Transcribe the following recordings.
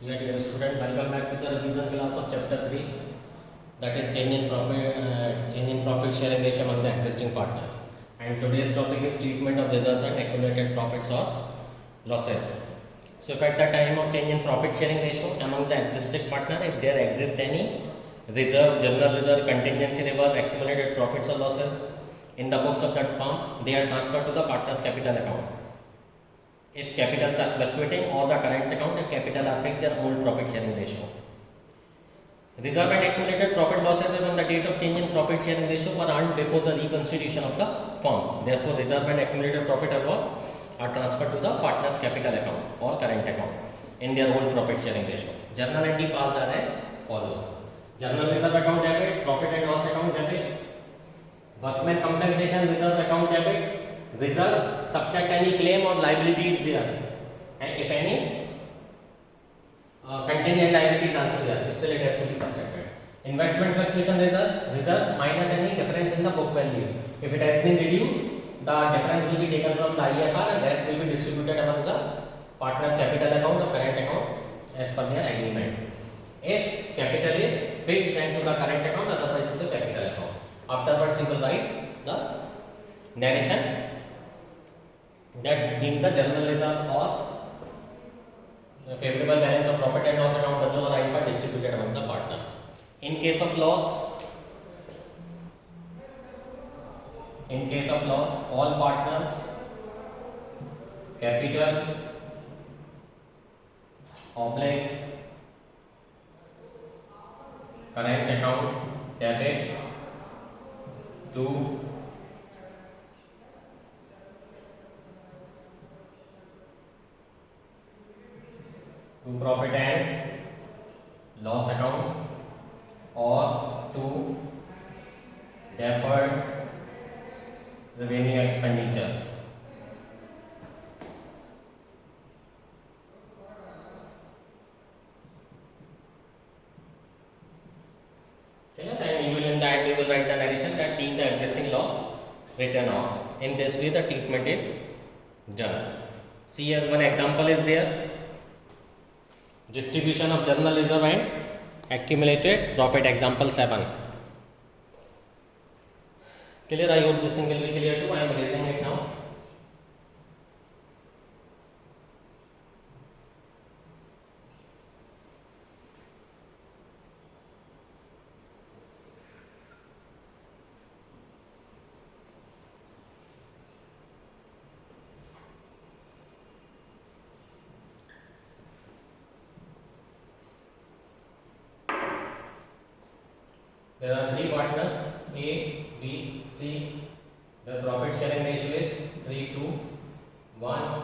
Yeah, dear student, welcome back to the revision class of chapter 3, that is change in profit sharing ratio among the existing partners. And today's topic is treatment of reserves and accumulated profits or losses. So if at the time of change in profit sharing ratio among the existing partner, if there exists any reserve, general reserve, contingency reserve, accumulated profits or losses in the books of that firm, they are transferred to the partner's capital account. If capitals are fluctuating or the current account, if capital are fixed, their old profit sharing ratio. Reserve and accumulated profit losses on the date of change in profit sharing ratio were earned before the reconstitution of the firm. Therefore, reserve and accumulated profit or loss are transferred to the partner's capital account or current account in their old profit sharing ratio. Journal entry passed are as follows. Journal reserve account debit, profit and loss account debit, workman compensation reserve account debit, reserve subtract any claim or liabilities there, and if any contingent liabilities also there, still it has to be subtracted. Investment fluctuation reserve minus any difference in the book value. If it has been reduced, the difference will be taken from the IFR and rest will be distributed among the partner's capital account or current account as per their agreement. If capital is fixed, then to the current account, otherwise to the capital account. Afterwards you will write the narration that being the general reserve or the favorable balance of profit and loss account W or IFR distributed among the partner. In case of loss, all partners capital oblique current account debit to profit and loss account or to deferred revenue expenditure. Okay, and you will in the end you will write the narration that being the existing loss written off. In this way the treatment is done. See here one example is there. Distribution of general reserve and accumulated profit, example 7. Clear? I hope this thing will be clear too. I am raising it now. There are three partners A, B, C. The profit sharing ratio is 3:1.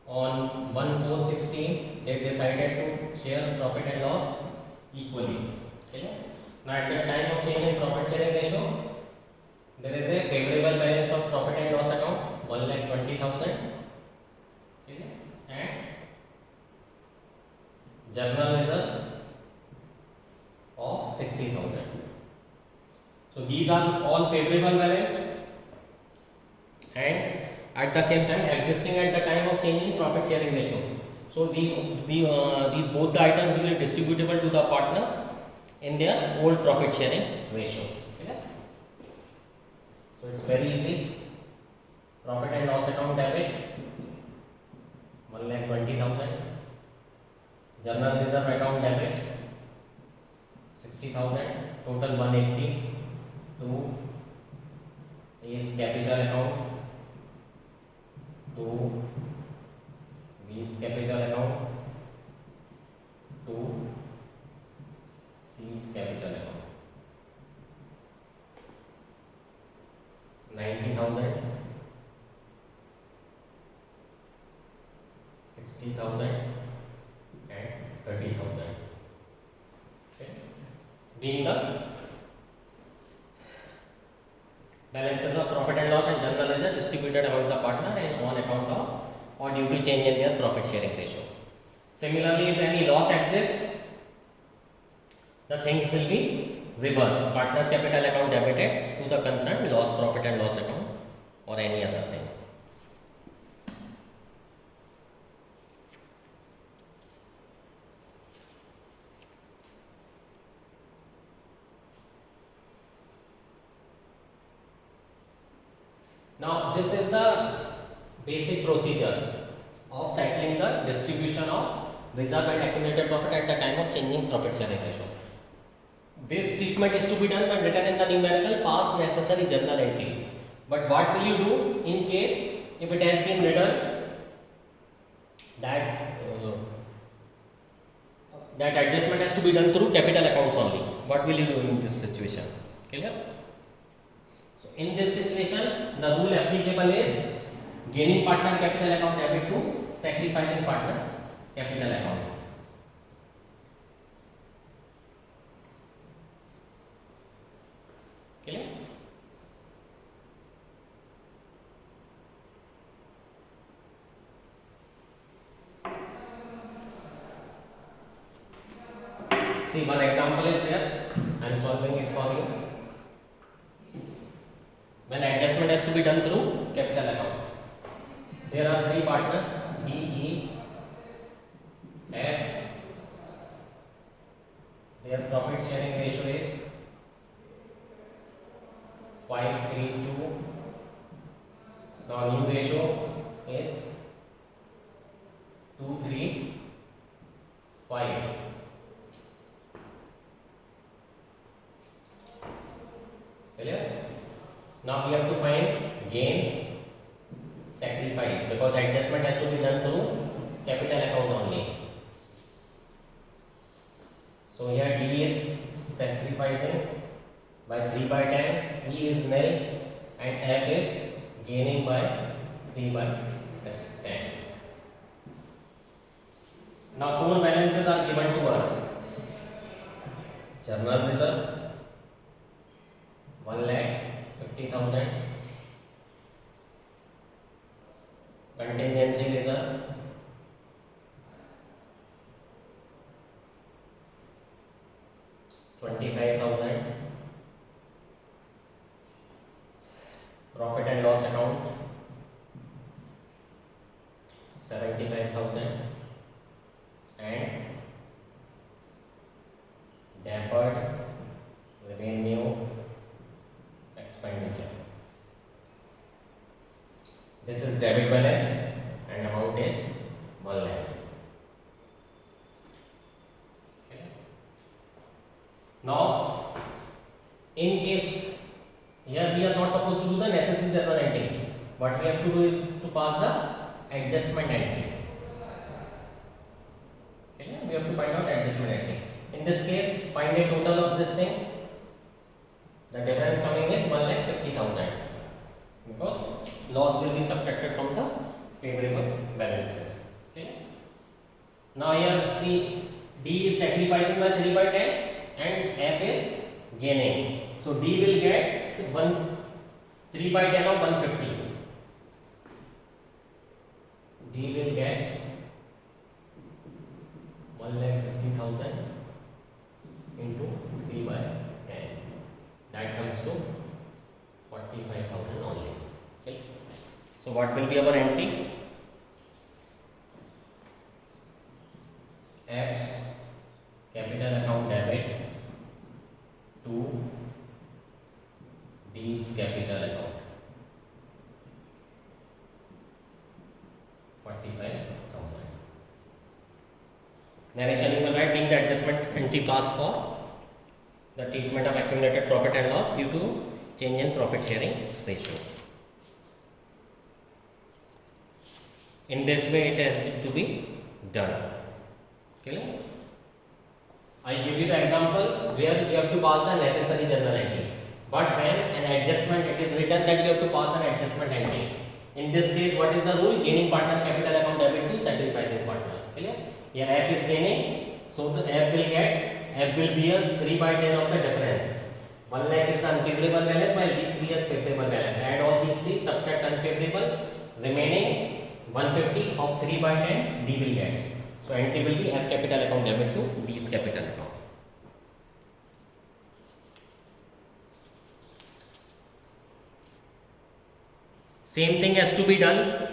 On 1/4/16, they decided to share profit and loss equally. Okay. Now at the time of change in profit sharing ratio, there is a favorable balance of profit and loss account 1,20,000. Okay. And general reserve of 60,000. So these are all favorable balance and at the same time existing at the time of change in profit sharing ratio. So these both the items will be distributable to the partners in their old profit sharing ratio. Okay? So it's very easy. Profit and loss account debit 1,20,000. General reserve account debit 60,000. Total 180. To is capital account. To B's capital account, to C's capital account. 90,000, 60,000 and 30,000. Okay. Being the balances of profit and loss and general ledger distributed amongst the partner and on account of or due to change in their profit sharing ratio. Similarly, if any loss exists, the things will be reversed. Partner's capital account debited to the concerned loss, profit and loss account or any other thing. Now, this is the basic procedure of settling the distribution of reserve and accumulated profit at the time of changing profit sharing ratio. This treatment is to be done and written in the numerical past necessary journal entries. But what will you do in case if it has been written that that adjustment has to be done through capital accounts only? What will you do in this situation? Clear? So in this situation, the rule applicable is gaining partner capital account debit to sacrificing partner capital account. Clear? See, one example is there. I am solving it for you. When adjustment has to be done through capital account, there are three partners B, E, F. Their profit sharing ratio is 5:3:2. Now new ratio is 2:3:5. Clear? Now we have to find gain, sacrifice, because adjustment has to be done through capital account only. So here D is sacrificing by 3/10, E is nil, and F is gaining by 3/10. Now four balances are given to us. Journal reserve 1,50,000, contingency reserve 25,000, profit and loss account 75,000, and deferred revenue expenditure. This is debit balance and amount is 1 lakh. Okay. Now, in case here we are not supposed to do the necessary journal entry. What we have to do is to pass the adjustment entry. Okay, we have to find out adjustment entry. In this case, find a total of this thing. The difference coming is 1,50,000 because loss will be subtracted from the favorable balances. Okay. Now here see D is sacrificing by 3/10 and F is gaining. So D will get 3/10 of 150. D will get 1,50,000 into 3/10. That comes to 45,000 only. Okay. So what will be our entry? X capital account debit to D's capital account 45,000. Narration you will write being the adjustment entry passed for the treatment of accumulated profit and loss due to change in profit sharing ratio. In this way it has to be done. Okay. I give you the example where you have to pass the necessary journal entries. But when an adjustment, it is written that you have to pass an adjustment entry. In this case, what is the rule? Gaining partner capital account debit to sacrificing partner. Clear? Here F is gaining, so the F will be a 3/10 of the difference. 1 lakh is unfavorable balance while these three is favorable balance. Add all these three, subtract unfavorable, remaining 150 of 3 by 10 D will get. So entry will be F capital account debit to D's capital account. Same thing has to be done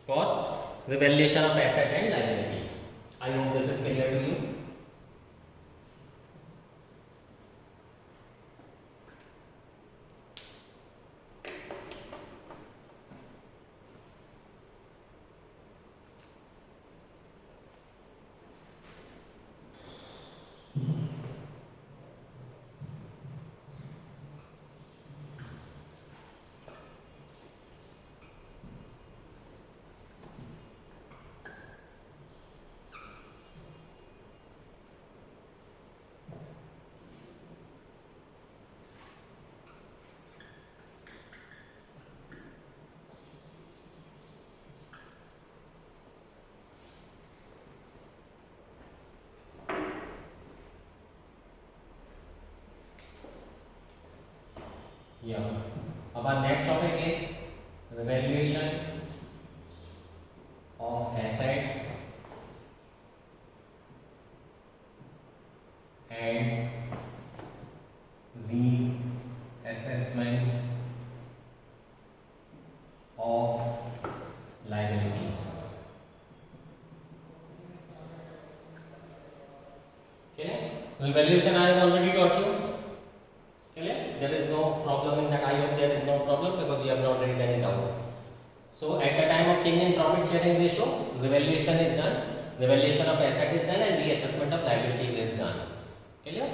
for the valuation of asset and liabilities. I hope this is clear to you. Yeah. Our next topic is revaluation of assets and reassessment of liabilities. Okay. Revaluation I have already taught you. Okay. There is no problem in that. I hope there is no problem because you have not raised any doubt. So at the time of change in profit sharing ratio, revaluation is done, revaluation of asset is done, and reassessment of liabilities is done. Clear?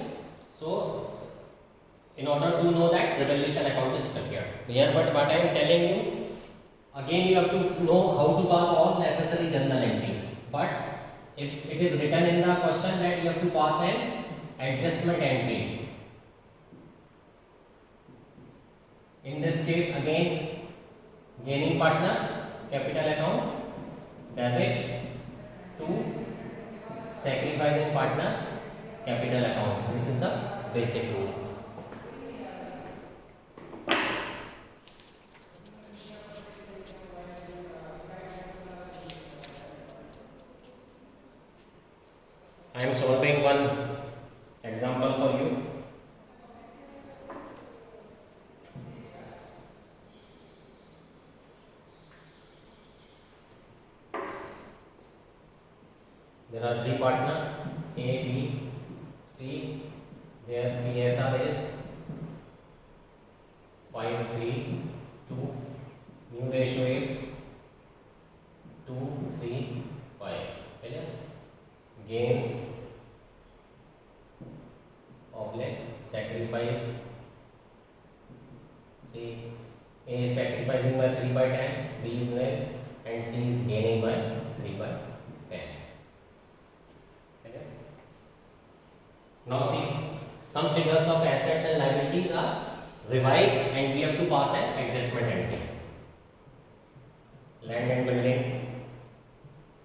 So in order to know that, revaluation account is prepared. Here, but what I am telling you, again you have to know how to pass all necessary journal entries. But if it is written in the question that you have to pass an adjustment entry. In this case, again, gaining partner, capital account, debit to sacrificing partner, capital account. This is the basic rule. I am solving one example for you. There are three partners A, B, C. Their PSR is 5, 3, 2. New ratio is 2, 3, 5. Clear? Gain oblique sacrifice. C. A is sacrificing by 3 by 10. B is nil, and C is gaining by 3 by 10. Now see, some figures of assets and liabilities are revised and we have to pass an adjustment entry. Land and building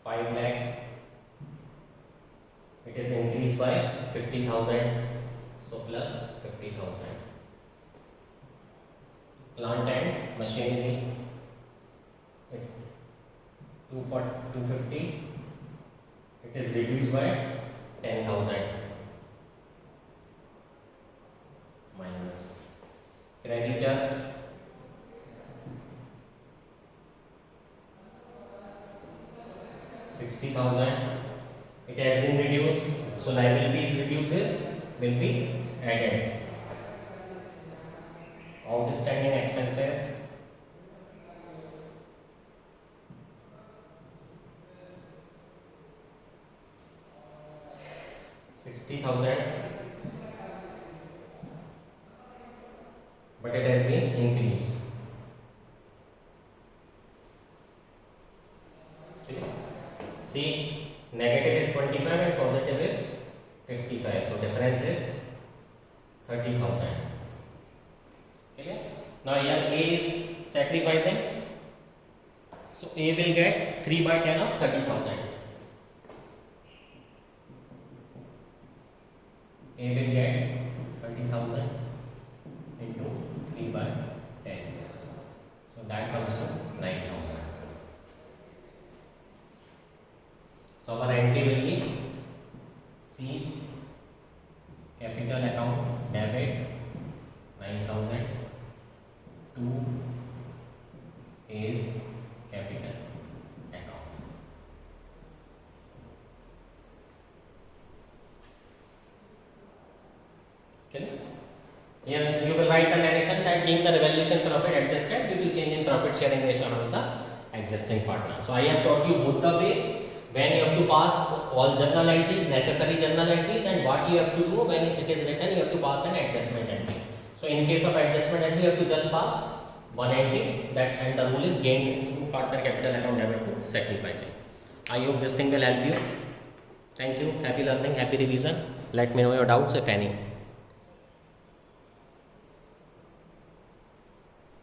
5 lakh, it is increased by 50,000, so plus 50,000. Plant and machinery, 250, it is reduced by 10,000. Minus creditors, 60,000, it has been reduced, so liabilities reduces will be added. Outstanding expenses, 60,000, but it has been increased. Okay. See, negative is 25 and positive is 55, so difference is 30,000. Okay. Now here A is sacrificing, so A will get 3 by 10 of 30,000. A will get So our entry will be C's capital account debit 9,000 to A's capital account. Okay. Here you will write a narration that being the revaluation profit adjusted due to change in profit sharing ratio among the existing partner. So I have taught you both the ways when you have to pass all journal entries, necessary journal entries, and what you have to do when it is written, you have to pass an adjustment entry. So in case of adjustment entry, you have to just pass one entry that, and the rule is gain partner capital account debit to sacrificing. I hope this thing will help you. Thank you. Happy learning, happy revision. Let me know your doubts if any.